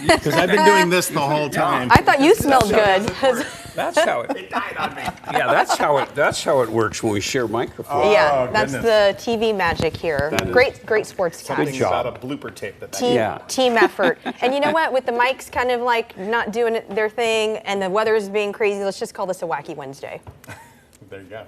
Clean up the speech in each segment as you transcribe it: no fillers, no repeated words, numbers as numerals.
Because I've been doing this the whole time. I thought you smelled good. That's how it died on me. Yeah, that's how it works when we share microphones. Yeah, that's the TV magic here. Great sports talk. Good job. About a blooper tape Team effort. And you know what? With the mics kind of like not doing their thing and the weather is being crazy, let's just call this a wacky Wednesday. There you go.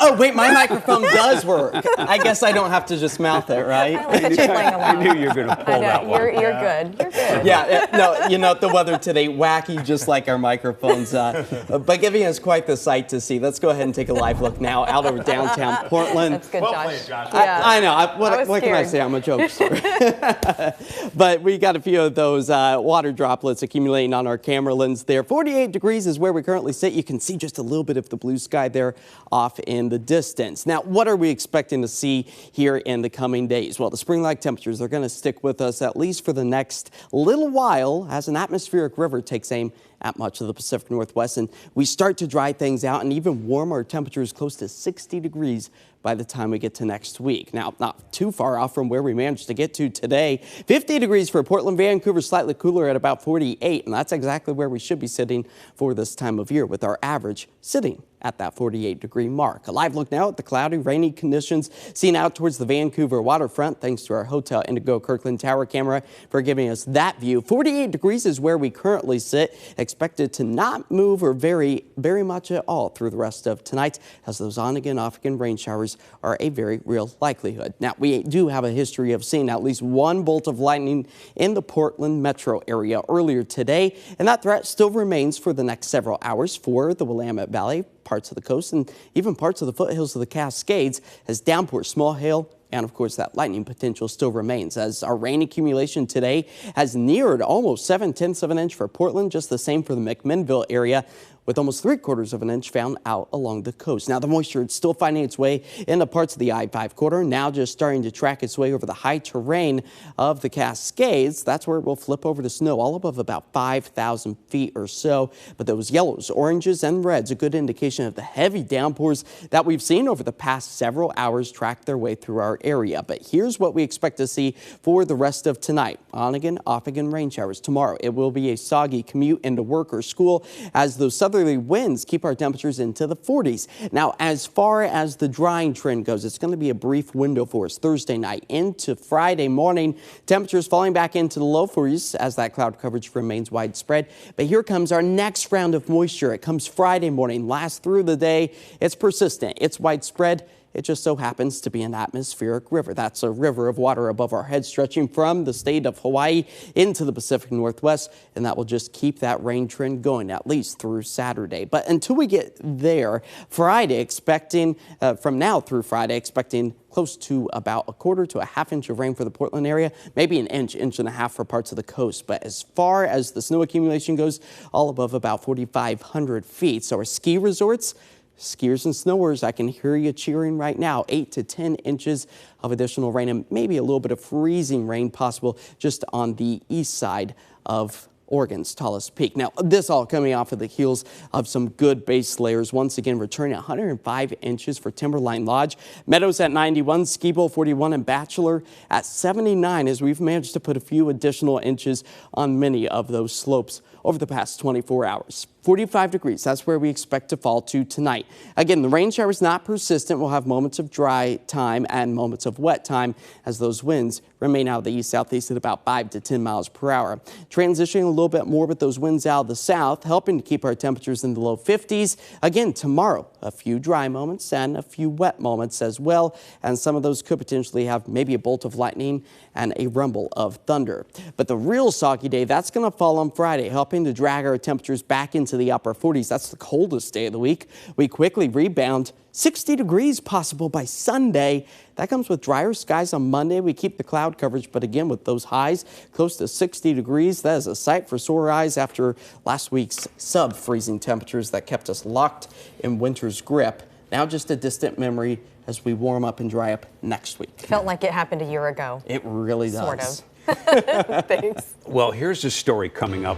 Oh, wait, my microphone does work. I guess I don't have to just mouth it, right? I knew you were going to pull that one. You're good. You're good. Yeah, no, you know, the weather today, wacky, just like our microphones, but giving us quite the sight to see. Let's go ahead and take a live look now out over downtown Portland. That's good, well Josh. played, Josh. Yeah. I know. What can I say? I'm a jokester. But we got a few of those water droplets accumulating on our camera lens there. 48 degrees is where we currently sit. You can see just a little bit of the blue sky there off in the distance. Now, what are we expecting to see here in the coming days? Well, the spring-like temperatures are going to stick with us at least for the next little while as an atmospheric river takes aim at much of the Pacific Northwest, and we start to dry things out and even warmer temperatures close to 60 degrees by the time we get to next week. Now, not too far off from where we managed to get to today. 50 degrees for Portland, Vancouver, slightly cooler at about 48, and that's exactly where we should be sitting for this time of year, with our average sitting at that 48-degree mark. A live look now at the cloudy, rainy conditions seen out towards the Vancouver waterfront, thanks to our Hotel Indigo Kirkland Tower camera for giving us that view. 48 degrees is where we currently sit, expected to not move or vary very much at all through the rest of tonight, as those on-again, off-again rain showers are a very real likelihood. Now, we do have a history of seeing at least one bolt of lightning in the Portland metro area earlier today, and that threat still remains for the next several hours for the Willamette Valley, parts of the coast, and even parts of the foothills of the Cascades, as downpours, small hail, and of course that lightning potential still remains, as our rain accumulation today has neared almost 7/10 of an inch for Portland, just the same for the McMinnville area, with almost 3/4 of an inch found out along the coast. Now, the moisture is still finding its way into parts of the I-5 corridor, now just starting to track its way over the high terrain of the Cascades. That's where it will flip over to snow, all above about 5,000 feet or so. But those yellows, oranges, and reds, a good indication of the heavy downpours that we've seen over the past several hours track their way through our area. But here's what we expect to see for the rest of tonight. On-again, off-again rain showers. Tomorrow, it will be a soggy commute into work or school, as those southerly winds keep our temperatures into the 40s. Now, as far as the drying trend goes, it's going to be a brief window for us Thursday night into Friday morning. Temperatures falling back into the low 40s as that cloud coverage remains widespread. But here comes our next round of moisture. It comes Friday morning, lasts through the day. It's persistent. It's widespread. It just so happens to be an atmospheric river. That's a river of water above our heads stretching from the state of Hawaii into the Pacific Northwest, and that will just keep that rain trend going at least through Saturday. But until we get there, Friday, expecting from now through Friday, expecting close to about 1/4 to a half inch of rain for the Portland area, maybe an inch, inch and a half for parts of the coast. But as far as the snow accumulation goes, all above about 4,500 feet. So our ski resorts, skiers and snowers, I can hear you cheering right now. 8 to 10 inches of additional rain, and maybe a little bit of freezing rain possible just on the east side of Oregon's tallest peak. Now, this all coming off of the heels of some good base layers. Once again, returning 105 inches for Timberline Lodge. Meadows at 91, Ski Bowl 41, and Bachelor at 79, as we've managed to put a few additional inches on many of those slopes over the past 24 hours. 45 degrees, that's where we expect to fall to tonight. Again, the rain shower is not persistent. We'll have moments of dry time and moments of wet time as those winds remain out of the east-southeast at about 5 to 10 miles per hour. Transitioning a little bit more with those winds out of the south, helping to keep our temperatures in the low 50s. Again, tomorrow, a few dry moments and a few wet moments as well, and some of those could potentially have maybe a bolt of lightning and a rumble of thunder. But the real soggy day, that's going to fall on Friday, helping to drag our temperatures back into the upper 40s. That's the coldest day of the week. We quickly rebound. 60 degrees possible by Sunday. That comes with drier skies on Monday. We keep the cloud coverage, but again, with those highs close to 60 degrees, that is a sight for sore eyes after last week's sub-freezing temperatures that kept us locked in winter's grip. Now just a distant memory as we warm up and dry up next week. Felt like it happened a year ago. It really does. Sort of. Thanks. Well, here's a story coming up.